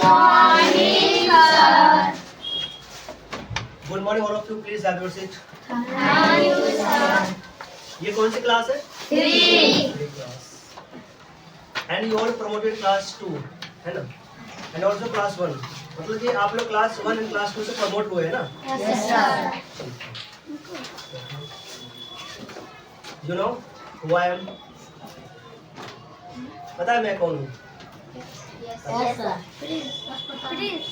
morning, sir. Good morning, all of you. Please have your seat. Thank you, sir. ये कौन सी class है? 3. Class. And you all promoted class 2, है ना? And also class 1. मतलब कि आप लोग क्लास 1 and class 2 से प्रमोट हुए हैं ना? Yes, sir. You know who I am? पता है मैं कौन हूँ? Yes, sir. Please.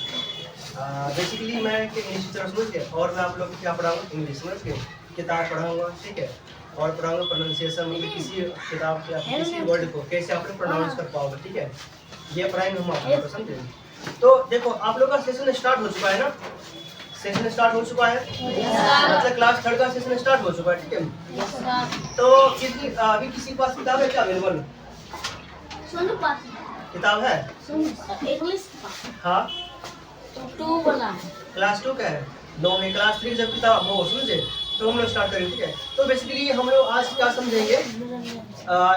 बेसिकली मैं एक इंग्लिश टीचर समझ गए और मैं आप लोग को क्या पढ़ाऊंगा? इंग्लिश समझ गए. किताब पढ़ाऊंगा, ठीक है, और पढ़ाऊंगा प्रोनाउंसिएशन, मतलब किसी किताब के किसी वर्ड को कैसे आप लोग प्रोनाउंस कर पाओगे, ठीक है, ये पढ़ाएंगे हम आप लोग को, समझे? तो देखो आप लोग का सेशन स्टार्ट हो चुका है ना? सेशन स्टार्ट हो चुका है, मतलब क्लास 3 का सेशन स्टार्ट हो चुका है, ठीक है. तो अभी किसी के पास किताब है क्या अवेलेबल? किताब है? इंग्लिश हाँ, 2 वाला. क्लास 2 का है. 9 में क्लास 3 जब किताब हो समझे तो हम लोग स्टार्ट करेंगे, ठीक है. तो बेसिकली हम लोग आज क्या समझेंगे,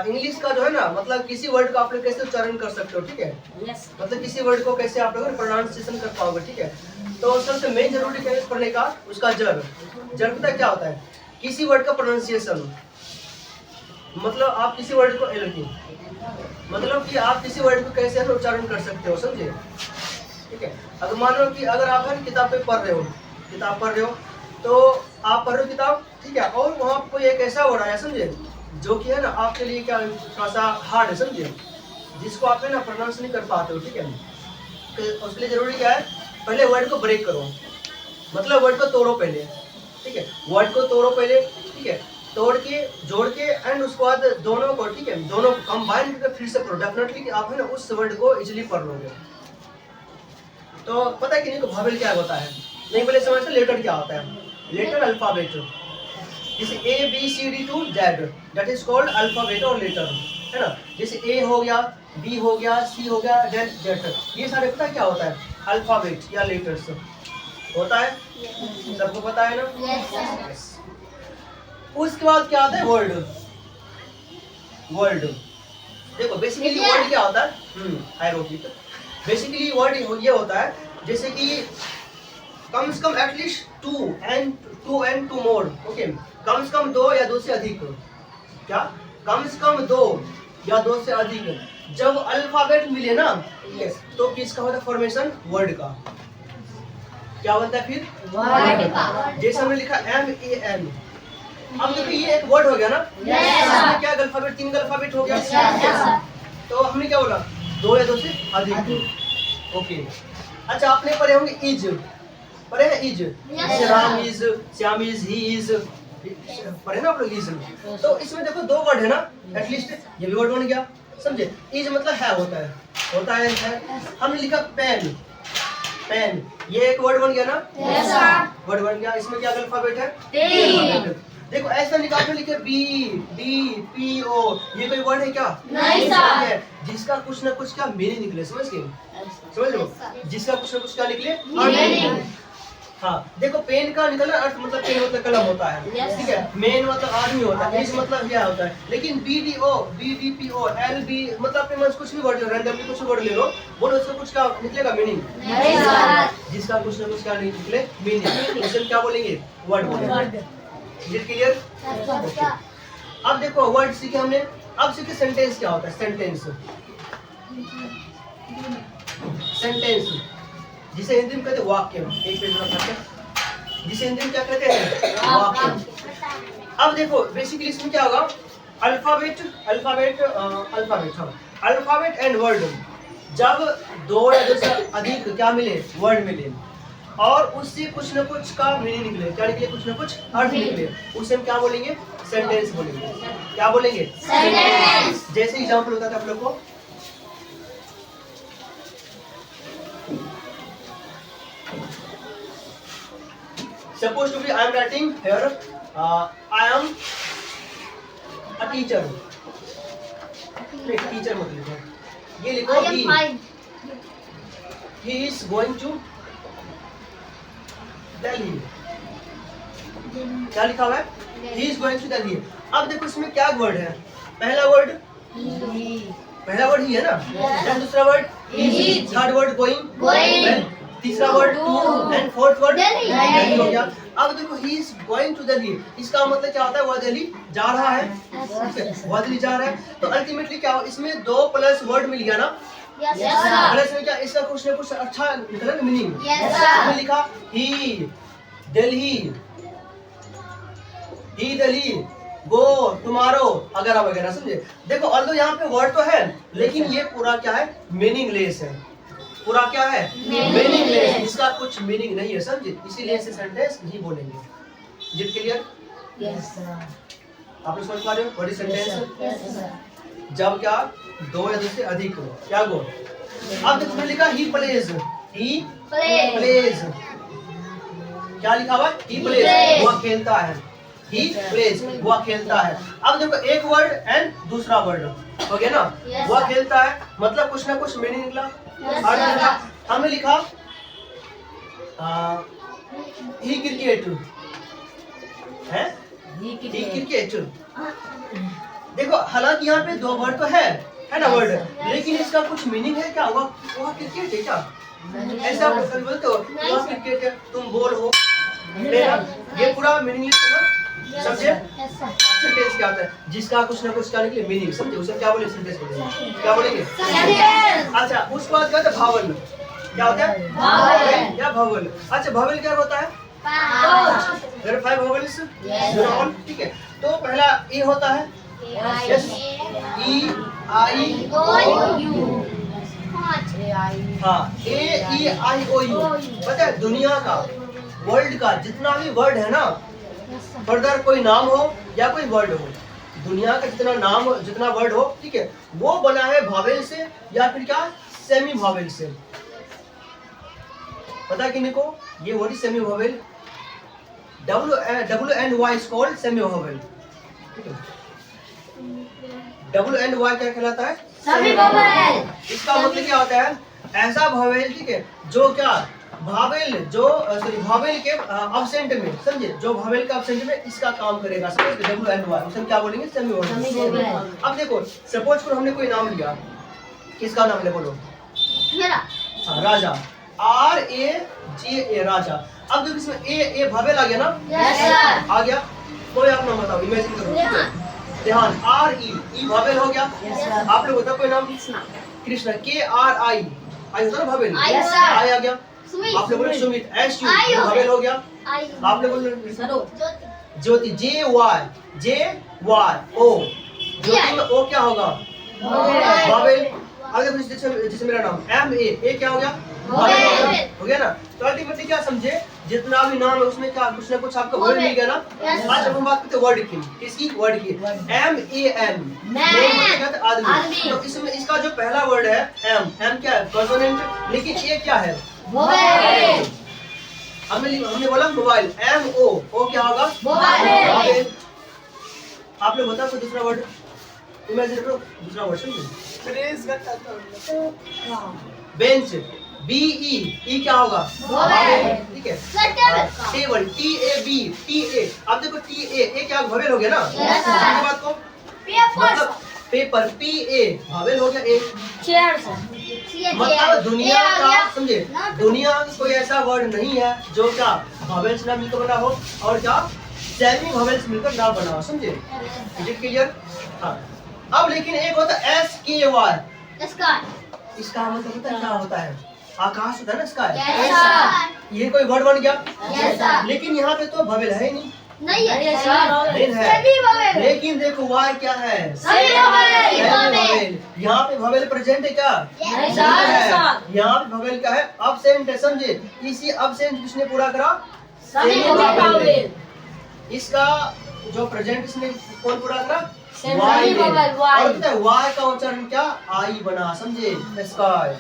इंग्लिश का जो है ना, मतलब किसी वर्ड का आप लोग कैसे उच्चारण कर सकते हो, ठीक है, Yes. मतलब किसी वर्ड को कैसे आप लोग प्रोनाउंसिएशन कर पाओगे, ठीक है. तो सबसे मेन जरूरी क्या है पढ़ने का, उसका जड़. जड़ पता क्या होता है? किसी वर्ड का प्रोनाउंसिएशन, मतलब आप किसी वर्ड को मतलब कि आप किसी वर्ड को कैसे उच्चारण कर सकते हो, समझे, ठीक है. अगर मान लो कि अगर आप हर किताब पे पढ़ रहे हो तो आप पढ़ रहे हो किताब, ठीक है, और वहाँ कोई एक ऐसा वर्ड आया, समझे, जो कि है ना आपके लिए क्या थोड़ा सा हार्ड है, समझे, जिसको आप है ना प्रोनाउंस नहीं कर पाते हो, ठीक है. तो उसके लिए जरूरी क्या है, पहले वर्ड को ब्रेक करो, मतलब वर्ड को तोड़ो पहले, ठीक है, वर्ड को तोड़ो पहले, ठीक है, तोड़ के जोड़ के एंड उसके बाद दोनों को, ठीक है, दोनों को कंबाइन करके फिर से पढ़ो, डेफिनेटली आप है ना उस वर्ड को इजीली पढ़ लोगे. तो पता है कि नहीं वोवेल क्या होता है? नहीं बोले समझते. लेटर क्या होता है? लेटर अल्फाबेट, जैसे A B C D to Z, that is called alphabet और लेटर, है ना. जैसे ए हो गया, बी हो गया, सी हो गया, जेड, ये सारे पता क्या होता है? अल्फाबेट या लेटर्स होता है. सबको पता है ना? Yes, sir. उसके बाद क्या आता है? वर्ड. देखो बेसिकली वर्ड क्या होता है? I wrote it. Basically word ये होता है जैसे कि कम से कम एटलीस्ट 2 and 2 मोर, ओके, कम से कम 2 या 2 से अधिक. क्या? कम से कम 2 या 2 से अधिक जब अल्फाबेट मिले ना, तो किसका होता है फॉर्मेशन? वर्ड का. क्या बनता है फिर? Word का. जैसे हमने लिखा MAN. अब देखो ये एक वर्ड हो गया ना. Yes, sir. इसमें क्या अल्फाबेट? 3 अल्फाबेट हो गया. Yes, sir. तो हमने क्या बोला? 2 या 2 से अधिक. ओके. अच्छा आपने पढ़े होंगे इज, पढ़े हैं is? Yes, Ram sir. Is, Shyam is, he is, पढ़े ना आप लोग इज. तो इसमें देखो 2 वर्ड है ना, एटलीस्ट ये भी वर्ड बन गया, समझे. इज मतलब है, होता है. हमने लिखा पेन, ये एक वर्ड बन गया ना. Yes, sir. वर्ड बन गया. इसमें क्या अल्फाबेट है? 3. देखो ऐसा निकाल के लिखे बी डी पी ओ, ये कोई वर्ड है क्या? नहीं, sir. है. जिसका कुछ ना कुछ क्या मीनिंग निकले, समझ गए? समझ लो, जिसका कुछ ना कुछ क्या निकले? Meaning. हाँ देखो पेन का निकलना अर्थ मतलब पेन मतलब कलम होता है, Yes. ठीक है. मेन मतलब आदमी होता है, इस मतलब क्या होता है. लेकिन BDO LB मतलब अपने मन से कुछ भी वर्ड रैंडमली कुछ वर्ड ले लो, बोलो उसका कुछ क्या निकलेगा? मीनिंग. नहीं, sir. जिसका कुछ ना कुछ क्या नहीं निकले? मीनिंग. उसे क्या बोलेंगे? वर्ड बोलेंगे. Is clear? Yes, sir. अब देखो वर्ड सीखे हमने, अब सीखे सेंटेंस क्या होता है. सेंटेंस जिसे हिंदी में कहते हैं वाक्य. एक पेज में रखते हैं, जिसे हिंदी में क्या कहते हैं? वाक्य. अब देखो बेसिकली इसमें क्या होगा? Alphabet and word. जब 2 या 2 से अधिक क्या मिले? वर्ड मिले, और उससे कुछ न कुछ का मीनिंग निकले, क्या निकले? कुछ न कुछ अर्थ निकले, उसे हम क्या बोलेंगे? सेंटेंस बोलेंगे. क्या बोलेंगे? Sentence. जैसे एग्जांपल होता था आप लोग को, suppose to be I am writing here I am a teacher. Teacher मत लिखो, ये लिखो I am fine. he is going to Delhi. क्या लिखा हुआ है? He is going to Delhi. अब देखो इसमें क्या वर्ड है? पहला वर्ड पहला वर्ड ही है ना, देन दूसरा word Is. Third word going, Going. तीसरा word To. And fourth word Delhi. Delhi हो गया। अब देखो he is going to Delhi, इसका मतलब क्या होता है, वह दिल्ली जा रहा है, ठीक है, वह दिल्ली जा रहा है। तो अल्टीमेटली क्या हो, इसमें 2 प्लस वर्ड मिल गया ना, Yes, sir. प्लस में क्या इसका कुछ ना कुछ अच्छा निकला ना मीनिंग। Yes, sir. हमने लिखा ही दिल्ली, ही दिल्ली, गो टुमारो वगैरह वगैरह, समझे। देखो ऑल्दो यहाँ पे वर्ड तो है, लेकिन ये पूरा क्या है, मीनिंगलेस है, पूरा क्या है, मीनिंगलेस, इसका कुछ मीनिंग नहीं है, समझे, इसीलिए इसे सेंटेंस नहीं बोलेंगे। जिट क्लियर? Yes, sir. आप लोग समझ पा रहे हो what is sentence? Yes, sir. जब क्या 2 या 2 से अधिक हो, क्या गो। अब देखो मैंने लिखा he plays, he Play. Plays, क्या लिखा हुआ, ही प्लेज, plays. वह खेलता है, ही प्लेज, वह खेलता है। अब देखो एक वर्ड एंड दूसरा वर्ड हो गया ना, Yes, वह sir. खेलता है मतलब कुछ ना कुछ मीनिंग निकला। Yes, और sir. हमने लिखा ही क्रिकेट है, ही क्रिकेट। देखो हालांकि यहाँ पे 2 वर्ड तो है ना वर्ड, लेकिन इसका कुछ मीनिंग है क्या, वह क्रिकेट है क्या, ऐसा आप कभी बोलते हो वह क्रिकेट है, तुम बोल हो मेरा, ये पूरा मीनिंगलेस है ना, समझे। Yes, sir. सेंटेंस क्या होता है, जिसका कुछ ना कुछ क्या निकले मीनिंग, समझे, उसे क्या बोलेंगे, सेंटेंस बोलेंगे, क्या बोलेंगे। Sentence. अच्छा उसके बाद क्या होता है, भावल, क्या होता है, Vowel. क्या भावल। अच्छा भावल क्या होता है, Pouch. There are 5 vowels, Yes. You know all, ठीक है। तो पहला ए होता है, Yes. ई आई ओ U. हाँ, ए ई आई ओ यू। पता है दुनिया का, वर्ल्ड का जितना भी वर्ड है ना, फर्दर कोई नाम हो या कोई वर्ड हो, दुनिया का जितना नाम हो, जितना वर्ड हो, ठीक है, वो बना है भावेल से या फिर क्या सेमी भावेल से। पता है किन्हीं को ये word semi vowel, W and Y is called semi vowel, ठीक है। डब्ल्यू एंड वाई क्या कहलाता है, Semi vowel. इसका मतलब क्या होता है, ऐसा भावेल, ठीक है, जो क्या भावेल, जो सॉरी भावेल के अब्सेंट में, समझे, जो भावेल के अब्सेंट में इसका काम करेगा, समझ, डब्ल्यू एंड वाई, उसे क्या बोलेंगे, सेमी Semi भावेल। vowel. अब देखो सपोज करो हमने कोई नाम लिया, किसका नाम ले बोलो, मेरा. हाँ, राजा, आर ए जे ए राजा। अब देखो इसमें ए भावेल आ गया ना, Yes, sir. आ गया, कोई आप नाम बताओ, इमेजिन करो, Rehan. ध्यान, आर ई भावेल हो गया। Yes, sir. आप लोग बताओ कोई नाम, Krishna. कृष्णा, के आर आई आई होता है ना भावेल, Yes, sir. आई आ गया। Sumit. आप लोग बोले सुमित, एस यू आई हो भावेल हो गया। I. आप लोग बोले Jyoti. ज्योति, जे वाई ओ, ज्योति में ओ क्या होगा, Vowel. भावेल। अब देखो जैसे मेरा नाम एम ए क्या हो गया, भावेल हो गया ना। तो अल्टीमेटली क्या समझे, जितना भी नाम है उसमें क्या कुछ ना कुछ आपको वर्ड मिल गया ना। Yes, आज हम बात करते हैं वर्ड की, किसकी, वर्ड की, एम ए एन, आदमी। आदमी। तो इसमें इसका जो पहला वर्ड है एम क्या है, कॉन्सोनेंट, लेकिन ए क्या है, Vowel. हमने बोला मोबाइल, एम ओ क्या होगा, मोबाइल। आप लोग बताओ कोई दूसरा वर्ड, इमेजिन करो दूसरा वर्ड, समझे। बेंच, बी ई क्या होगा, मोबाइल। ठीक है। Table. Table, T A B T A. अब देखो टी ए क्या भावेल हो गया ना, Yes, sir. इसके बाद को मतलब पेपर, पी ए भावेल हो गया, ए Chair, sir. मतलब दुनिया A आ का, गया. समझे, Not. दुनिया का कोई ऐसा वर्ड नहीं है जो क्या भावेल से ना मिलकर बना हो और क्या सेमी भावेल से मिलकर ना बना हो, समझे। Is it clear? हाँ। अब लेकिन एक होता है एस के वाई, Sky. इसका मतलब पता है क्या होता है, आकाश होता है ना, स्काई। Yes, sir. ये कोई वर्ड बन गया, Yes, sir. लेकिन यहाँ पे तो भावेल है ही नहीं, नहीं है. नहीं है। Semi vowel. लेकिन देखो वाई क्या है, Semi vowel. Semi vowel। यहाँ पे भवेल प्रेजेंट है क्या, Yes, नहीं है। sir. यहाँ पे भवेल क्या है, अब्सेंट है, समझे। इसी अब्सेंट किसने पूरा करा, Semi Semi vowel. vowel। इसका जो प्रेजेंट इसने कौन पूरा करा, Semi वाई ने। vowel, Y. और पता है वाई का उच्चारण क्या, आई बना, समझे, स्काई,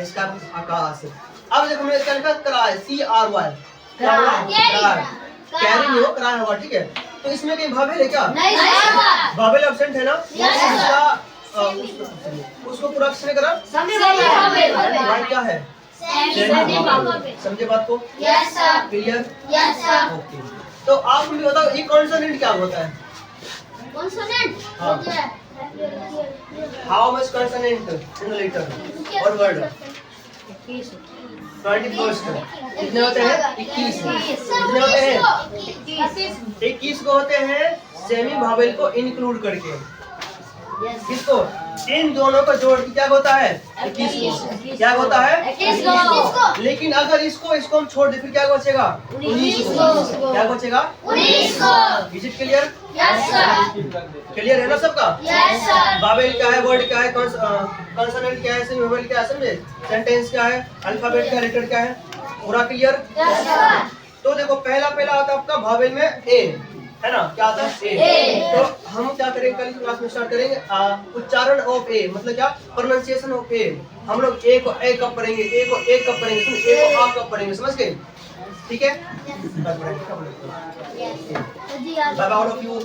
स्काई आकाश। अब देखो मैंने क्या लिखा, कराय, सी आर वाई, क्या हुआ, कराय, कैरी नहीं हो, कराय होगा, ठीक है। तो इसमें कहीं भावेल है क्या, नहीं sir. भावेल अब्सेंट है ना। Yes, sir. इसका उसको पूरा किसने करा, Semi vowel. वाई क्या है, Semi vowel. समझे बात को, Yes, sir. Clear, Yes, sir. Okay. तो आप मुझे बताओ ये कॉन्सोनेंट क्या होता है, Consonant. हाँ। ये how much consonant in letter और वर्ड? 21st कितने होते हैं? 21। कितने होते हैं? 21 को होते हैं सेमी भावेल को इंक्लूड करके। किसको? इन दोनों को जोड़ के क्या होता है? 21 को। क्या होता है? 21 को। लेकिन अगर इसको हम छोड़ दे फिर क्या बचेगा? 19 को। क्या बचेगा? 19 को। Is it clear? Yes sir. Clear है ना सबका? Yes sir. बाबेल क्या है, वर्ड क्या है, कंसोनेंट क्या है, सेमी भावेल क्या है, समझे? सेंटेंस क्या है, अल्फाबेट क्या, लेटर क्या है, पूरा क्लियर? Yes sir. तो देखो पहला आता है आपका भावेल में ए, है ना? क्या आता है? ए। तो हम क्या करेंगे कल की क्लास में स्टार्ट करेंगे उच्चारण ऑफ ए, मतलब क्या? प्रोनाउंसिएशन ऑफ ए। हम लोग ए को ए कब पढ़ेंगे, ए को ए कब पढ़ेंगे, समझ? ए को आ कब पढ़ेंगे, समझ गए? ठीक है, bye bye all of you.